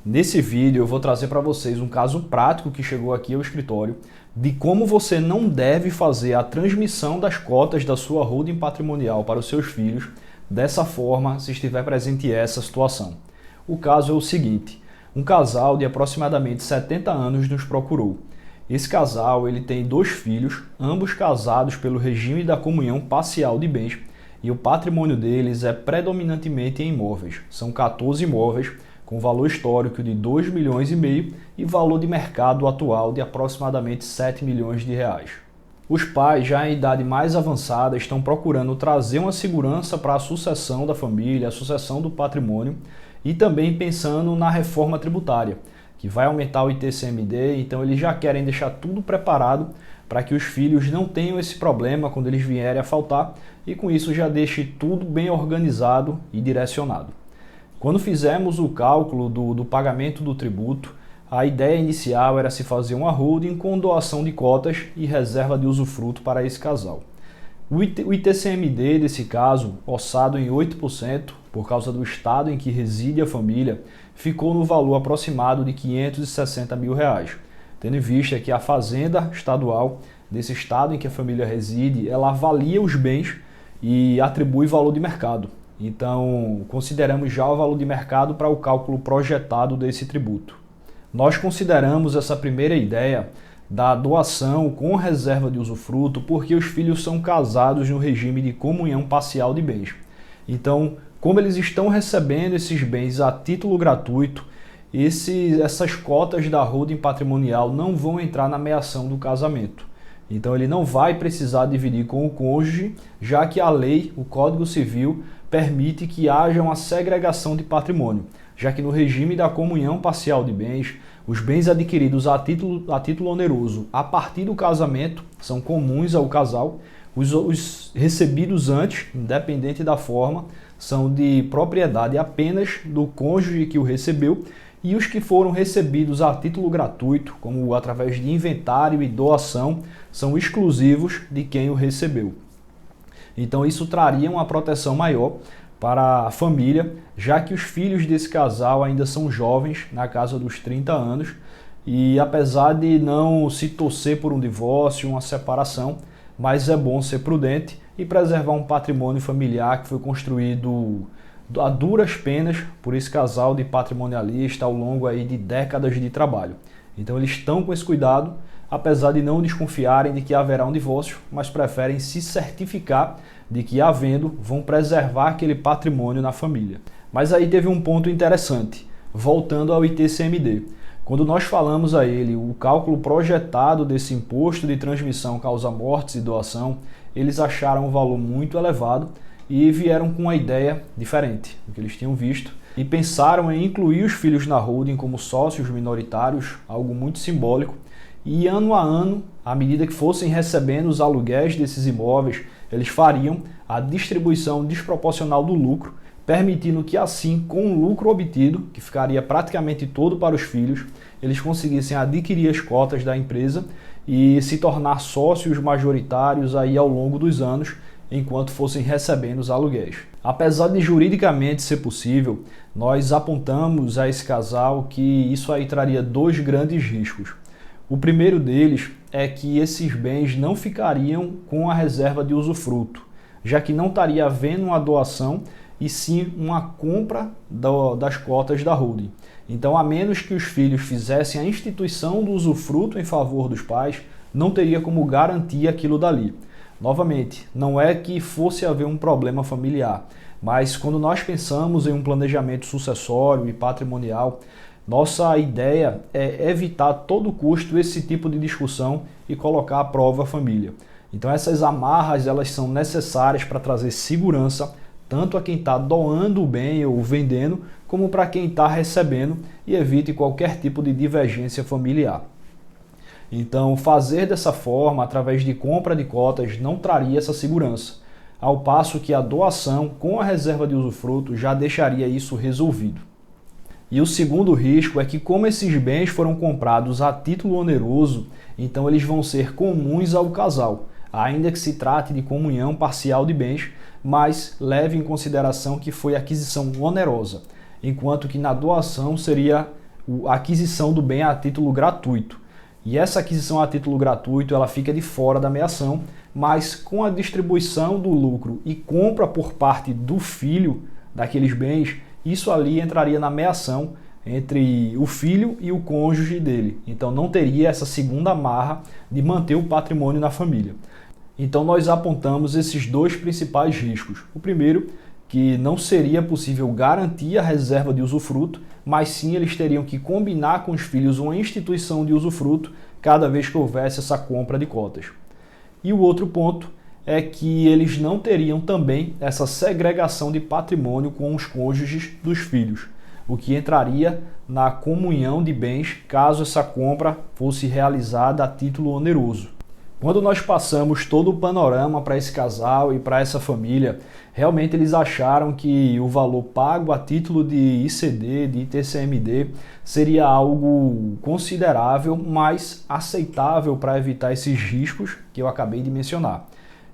Nesse vídeo eu vou trazer para vocês um caso prático que chegou aqui ao escritório de como você não deve fazer a transmissão das cotas da sua holding patrimonial para os seus filhos dessa forma se estiver presente essa situação. O caso é o seguinte: um casal de aproximadamente 70 anos nos procurou. Esse casal ele tem 2 filhos, ambos casados pelo regime da comunhão parcial de bens, e o patrimônio deles é predominantemente em imóveis. São 14 imóveis com valor histórico de 2,5 milhões e valor de mercado atual de aproximadamente 7 milhões de reais. Os pais, já em idade mais avançada, estão procurando trazer uma segurança para a sucessão da família, a sucessão do patrimônio, e também pensando na reforma tributária, que vai aumentar o ITCMD, então eles já querem deixar tudo preparado para que os filhos não tenham esse problema quando eles vierem a faltar, e com isso já deixe tudo bem organizado e direcionado. Quando fizemos o cálculo do pagamento do tributo, a ideia inicial era se fazer uma holding com doação de cotas e reserva de usufruto para esse casal. O ITCMD desse caso, orçado em 8%, por causa do estado em que reside a família, ficou no valor aproximado de R$ 560 mil, tendo em vista que a fazenda estadual desse estado em que a família reside, ela avalia os bens e atribui valor de mercado. Então, consideramos já o valor de mercado para o cálculo projetado desse tributo. Nós consideramos essa primeira ideia da doação com reserva de usufruto porque os filhos são casados no regime de comunhão parcial de bens. Então, como eles estão recebendo esses bens a título gratuito, essas cotas da holding patrimonial não vão entrar na meação do casamento. Então ele não vai precisar dividir com o cônjuge, já que a lei, o Código Civil, permite que haja uma segregação de patrimônio, já que no regime da comunhão parcial de bens, os bens adquiridos a título oneroso a partir do casamento são comuns ao casal, os recebidos antes, independente da forma, são de propriedade apenas do cônjuge que o recebeu, e os que foram recebidos a título gratuito, como através de inventário e doação, são exclusivos de quem o recebeu. Então isso traria uma proteção maior para a família, já que os filhos desse casal ainda são jovens, na casa dos 30 anos, e apesar de não se torcer por um divórcio, uma separação, mas é bom ser prudente e preservar um patrimônio familiar que foi construído a duras penas por esse casal de patrimonialista ao longo aí de décadas de trabalho. Então eles estão com esse cuidado, apesar de não desconfiarem de que haverá um divórcio, mas preferem se certificar de que, havendo, vão preservar aquele patrimônio na família. Mas aí teve um ponto interessante, voltando ao ITCMD. Quando nós falamos a ele o cálculo projetado desse imposto de transmissão causa-mortes e doação, eles acharam um valor muito elevado e vieram com uma ideia diferente do que eles tinham visto e pensaram em incluir os filhos na holding como sócios minoritários, algo muito simbólico, e ano a ano, à medida que fossem recebendo os aluguéis desses imóveis, eles fariam a distribuição desproporcional do lucro, permitindo que assim, com o lucro obtido, que ficaria praticamente todo para os filhos, eles conseguissem adquirir as cotas da empresa e se tornar sócios majoritários aí ao longo dos anos, enquanto fossem recebendo os aluguéis. Apesar de juridicamente ser possível, nós apontamos a esse casal que isso aí traria 2 grandes riscos. O primeiro deles é que esses bens não ficariam com a reserva de usufruto, já que não estaria havendo uma doação e sim uma compra das cotas da holding. Então, a menos que os filhos fizessem a instituição do usufruto em favor dos pais, não teria como garantir aquilo dali. Novamente, não é que fosse haver um problema familiar, mas quando nós pensamos em um planejamento sucessório e patrimonial, nossa ideia é evitar a todo custo esse tipo de discussão e colocar à prova a família. Então essas amarras elas são necessárias para trazer segurança tanto a quem está doando o bem ou vendendo, como para quem está recebendo, e evite qualquer tipo de divergência familiar. Então, fazer dessa forma, através de compra de cotas, não traria essa segurança, ao passo que a doação com a reserva de usufruto já deixaria isso resolvido. E o segundo risco é que, como esses bens foram comprados a título oneroso, então eles vão ser comuns ao casal, ainda que se trate de comunhão parcial de bens, mas leve em consideração que foi aquisição onerosa, enquanto que na doação seria a aquisição do bem a título gratuito. E essa aquisição a título gratuito ela fica de fora da meação, mas com a distribuição do lucro e compra por parte do filho daqueles bens, isso ali entraria na meação entre o filho e o cônjuge dele. Então não teria essa segunda amarra de manter o patrimônio na família. Então nós apontamos esses dois principais riscos. O primeiro, que não seria possível garantir a reserva de usufruto, mas sim eles teriam que combinar com os filhos uma instituição de usufruto cada vez que houvesse essa compra de cotas. E o outro ponto é que eles não teriam também essa segregação de patrimônio com os cônjuges dos filhos, o que entraria na comunhão de bens caso essa compra fosse realizada a título oneroso. Quando nós passamos todo o panorama para esse casal e para essa família, realmente eles acharam que o valor pago a título de ICD, de ITCMD, seria algo considerável, mas aceitável para evitar esses riscos que eu acabei de mencionar.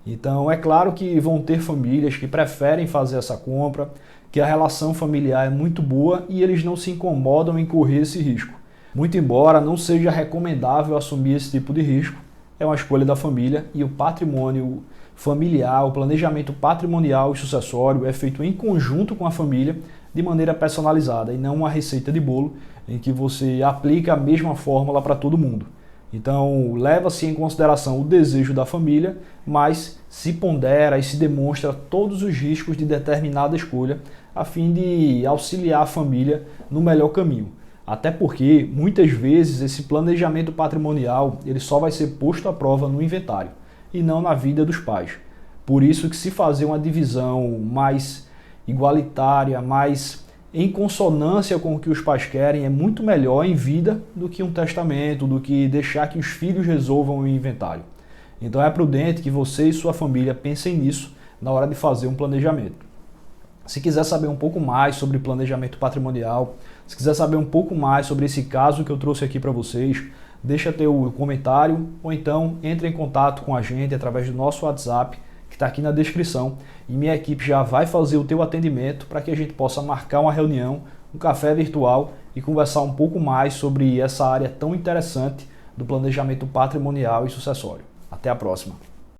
Então é claro que vão ter famílias que preferem fazer essa compra, que a relação familiar é muito boa e eles não se incomodam em correr esse risco. Muito embora não seja recomendável assumir esse tipo de risco, é uma escolha da família e o patrimônio familiar, o planejamento patrimonial e sucessório é feito em conjunto com a família de maneira personalizada e não uma receita de bolo em que você aplica a mesma fórmula para todo mundo. Então, leva-se em consideração o desejo da família, mas se pondera e se demonstra todos os riscos de determinada escolha a fim de auxiliar a família no melhor caminho. Até porque, muitas vezes, esse planejamento patrimonial ele só vai ser posto à prova no inventário e não na vida dos pais. Por isso que se fazer uma divisão mais igualitária, mais em consonância com o que os pais querem, é muito melhor em vida do que um testamento, do que deixar que os filhos resolvam o inventário. Então é prudente que você e sua família pensem nisso na hora de fazer um planejamento. Se quiser saber um pouco mais sobre planejamento patrimonial, se quiser saber um pouco mais sobre esse caso que eu trouxe aqui para vocês, deixa teu comentário ou então entre em contato com a gente através do nosso WhatsApp, que está aqui na descrição, e minha equipe já vai fazer o teu atendimento para que a gente possa marcar uma reunião, um café virtual e conversar um pouco mais sobre essa área tão interessante do planejamento patrimonial e sucessório. Até a próxima!